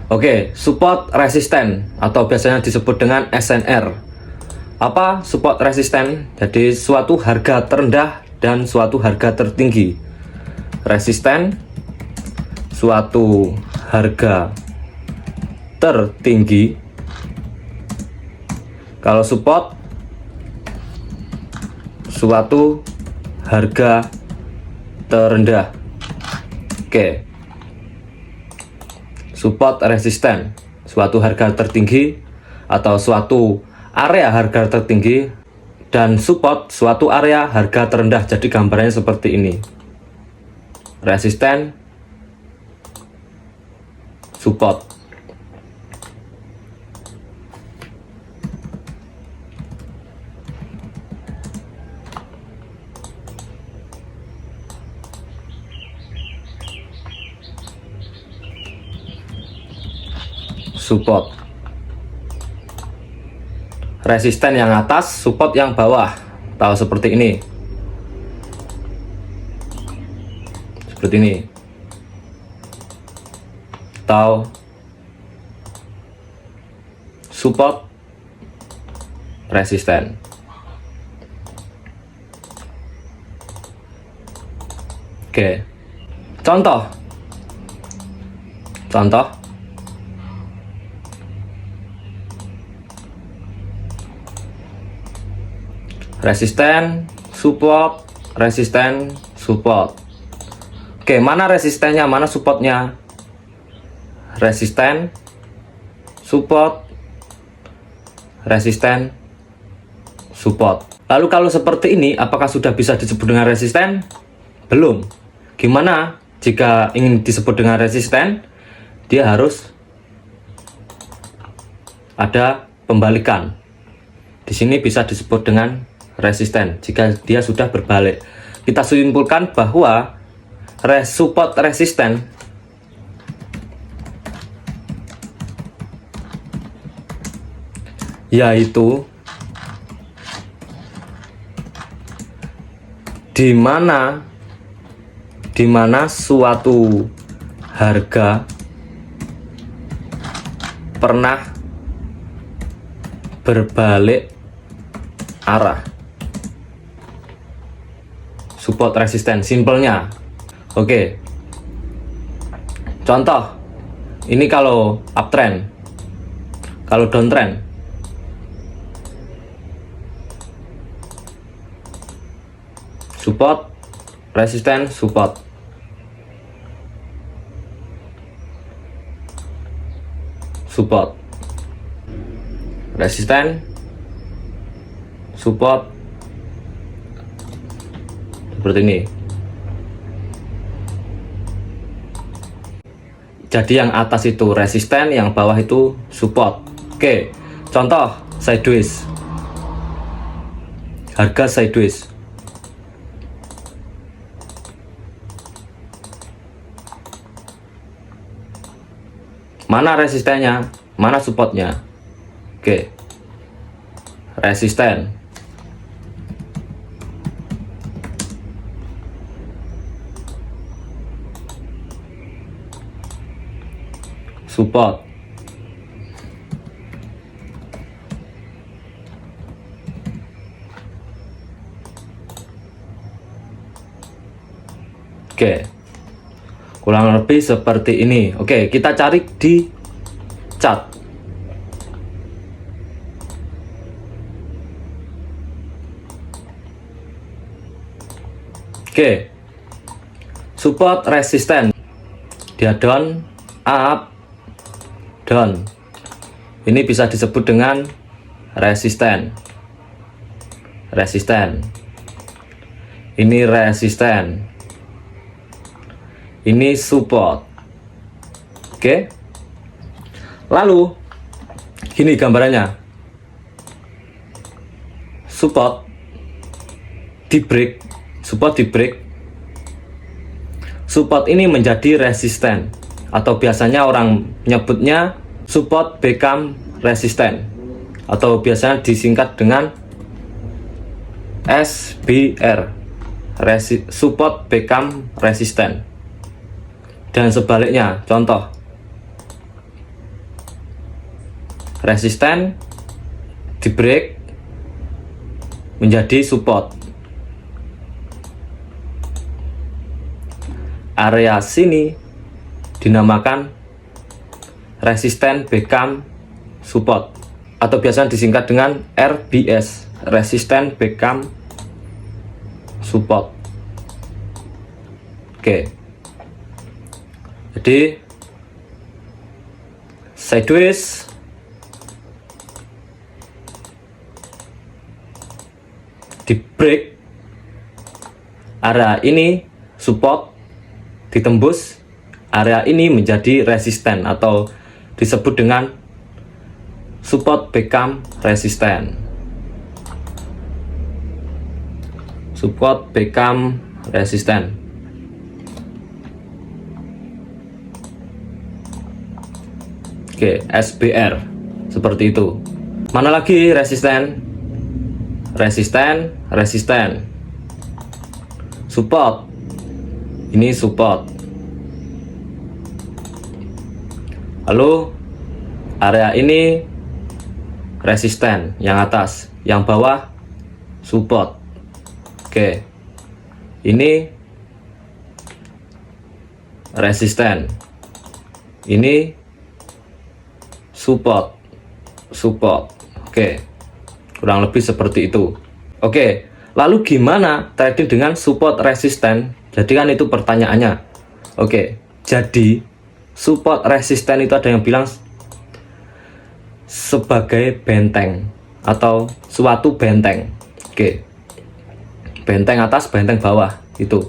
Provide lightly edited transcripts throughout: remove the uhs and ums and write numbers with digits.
Oke, support resisten atau biasanya disebut dengan SNR. Apa support resisten? Jadi suatu harga terendah dan suatu harga tertinggi. Resisten, suatu harga tertinggi. Kalau support, suatu harga terendah. Oke. Support resisten, suatu harga tertinggi atau suatu area harga tertinggi, dan support suatu area harga terendah. Jadi gambarnya seperti ini. Resisten, support. Support. Resisten yang atas, support yang bawah. Tahu seperti ini. Seperti ini. Tahu support, resisten. Oke. Contoh. Resisten, support, resisten, support. Oke, mana resistennya, mana supportnya? Resisten, support, resisten, support. Lalu kalau seperti ini, apakah sudah bisa disebut dengan resisten? Belum. Gimana jika ingin disebut dengan resisten? Dia harus ada pembalikan. Di sini bisa disebut dengan resisten jika dia sudah berbalik. Kita simpulkan bahwa support resisten yaitu di mana suatu harga pernah berbalik arah. Support resisten, simpelnya. Oke. Contoh, ini kalau uptrend, kalau downtrend. Support, resisten, support. Support, resisten, support. Seperti ini. Jadi yang atas itu resisten, yang bawah itu support. Oke, contoh sideways. Harga sideways. Mana resistennya? Mana supportnya? Oke. Resisten. Support. Oke. Kurang lebih seperti ini. Oke, kita cari di chart. Oke. Support resisten. Dia down, up, down. Ini bisa disebut dengan resisten. Ini resisten. Ini support. Oke. Lalu gini gambarannya. Support di break. Support ini menjadi resisten, atau biasanya orang menyebutnya support become resistant, atau biasanya disingkat dengan SBR, support become resistant. Dan sebaliknya, contoh resisten di break menjadi support. Area sini dinamakan resisten become support atau biasa disingkat dengan RBS, resisten become support. Oke. Jadi sideways di break area ini support, ditembus area ini menjadi resisten atau disebut dengan support become resisten. Support become resisten. Oke, SBR seperti itu. Mana lagi resisten? Resisten. Support. Ini support. Lalu area ini resisten yang atas, yang bawah support. Oke. Ini resisten. Ini support. Oke. Kurang lebih seperti itu. Oke, lalu gimana trading dengan support resisten? Jadi kan itu pertanyaannya. Oke, jadi support resisten itu ada yang bilang sebagai benteng atau suatu benteng. Oke. Benteng atas, benteng bawah itu.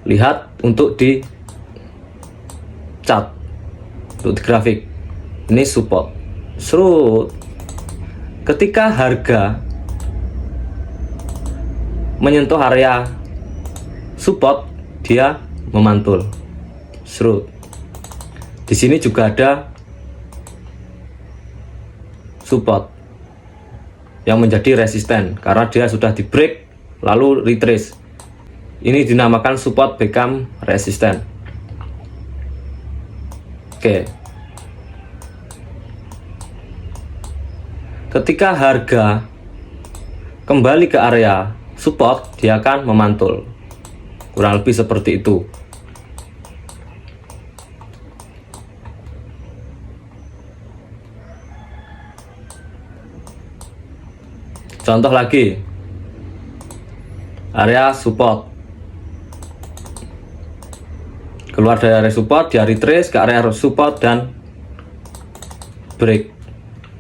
Lihat untuk di chart, untuk di grafik. Ini support. Ketika harga menyentuh area support, dia memantul. Di sini juga ada support yang menjadi resisten karena dia sudah di break lalu retrace. Ini dinamakan support become resisten. Oke. Ketika harga kembali ke area support, dia akan memantul. Kurang lebih seperti itu. Contoh lagi, area support, keluar dari area support, dia retrace ke area support dan break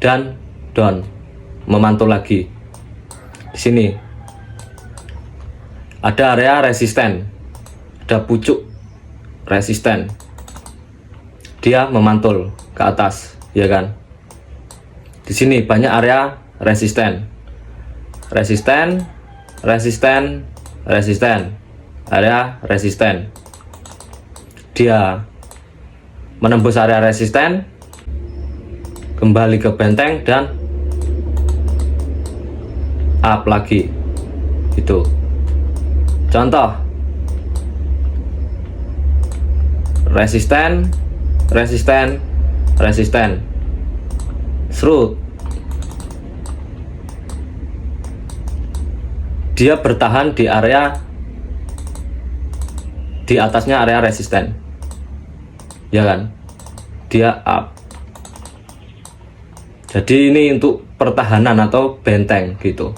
dan down, memantul lagi. Di sini ada area resisten, ada pucuk resisten, dia memantul ke atas, ya kan? Di sini banyak area resisten, area resisten. Dia menembus area resisten, kembali ke benteng dan up lagi. Itu contoh resisten. Dia bertahan di area di atasnya area resisten, ya kan? Dia up. Jadi ini untuk pertahanan atau benteng gitu.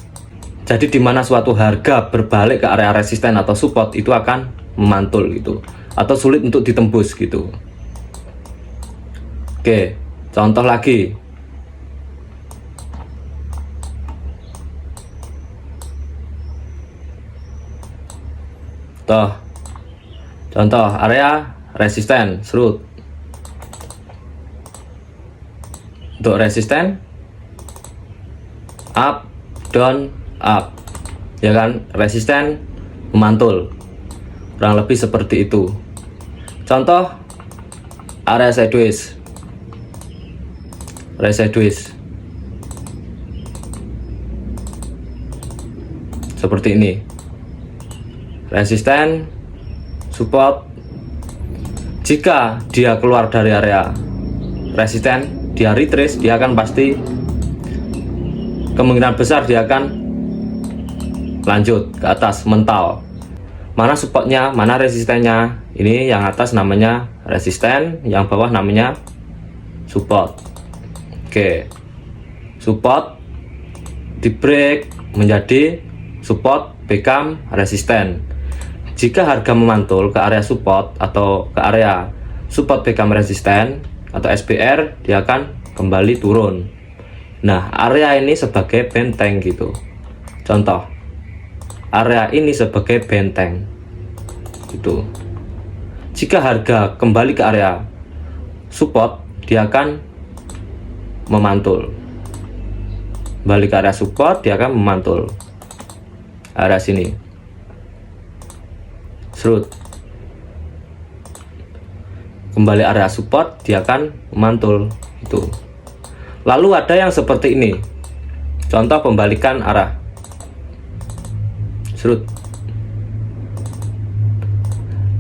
Jadi di mana suatu harga berbalik ke area resisten atau support itu akan memantul gitu, atau sulit untuk ditembus gitu. Oke, contoh lagi. Contoh area resisten, untuk resisten up, down, up, ya kan? Resisten memantul, kurang lebih seperti itu. Contoh area sideways, seperti ini. Resisten, support. Jika dia keluar dari area resisten, dia retrace, dia akan pasti kemungkinan besar dia akan lanjut ke atas mental. Mana supportnya, mana resistennya. Ini yang atas namanya resisten, yang bawah namanya support. Oke, support di break menjadi support become resisten. Jika harga memantul ke area support atau ke area support become resisten atau SBR, dia akan kembali turun. Nah, area ini sebagai benteng gitu. Contoh, area ini sebagai benteng gitu. Jika harga kembali ke area support, dia akan memantul. Balik ke area support, dia akan memantul. Area sini. Serut. Kembali area support, dia akan memantul itu. Lalu ada yang seperti ini. Contoh pembalikan arah. Serut.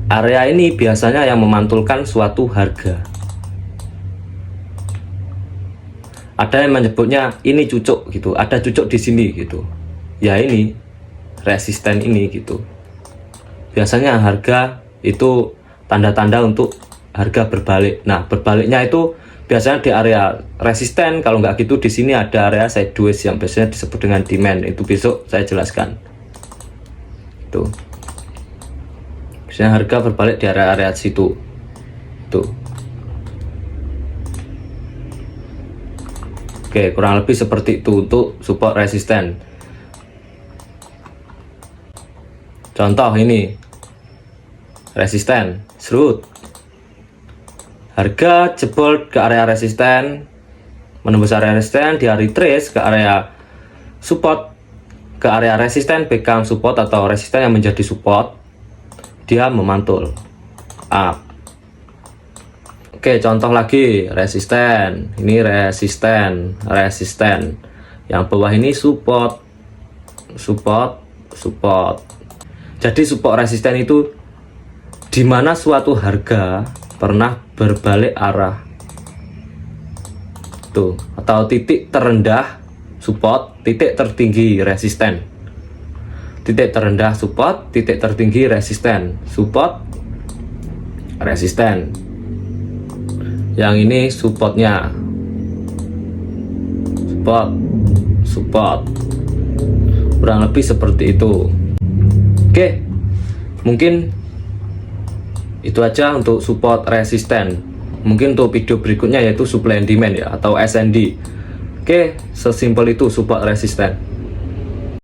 Area ini biasanya yang memantulkan suatu harga. Ada yang menyebutnya ini cucuk gitu. Ada cucuk di sini gitu. Ya ini resisten ini gitu. Biasanya harga itu tanda-tanda untuk harga berbalik. Nah, berbaliknya itu biasanya di area resisten. Kalau nggak gitu di sini ada area sideways yang biasanya disebut dengan demand. Itu besok saya jelaskan. Tuh. Biasanya harga berbalik di area-area situ. Tuh. Oke, kurang lebih seperti itu untuk support resisten. Contoh ini. Resisten, serut. Harga jebol ke area resisten, menembus area resisten, dia retrace ke area support, ke area resisten become support atau resisten yang menjadi support, dia memantul up. Oke, contoh lagi resisten, ini resisten, yang bawah ini support. Jadi support resisten itu dimana suatu harga pernah berbalik arah tuh, atau titik terendah support, titik tertinggi resisten. Titik terendah support, titik tertinggi resisten. Support, resisten. Yang ini supportnya. Support. Kurang lebih seperti itu. Oke, mungkin itu aja untuk support resisten. Mungkin untuk video berikutnya yaitu supply and demand ya, atau SND. Oke, sesimpel itu support resisten.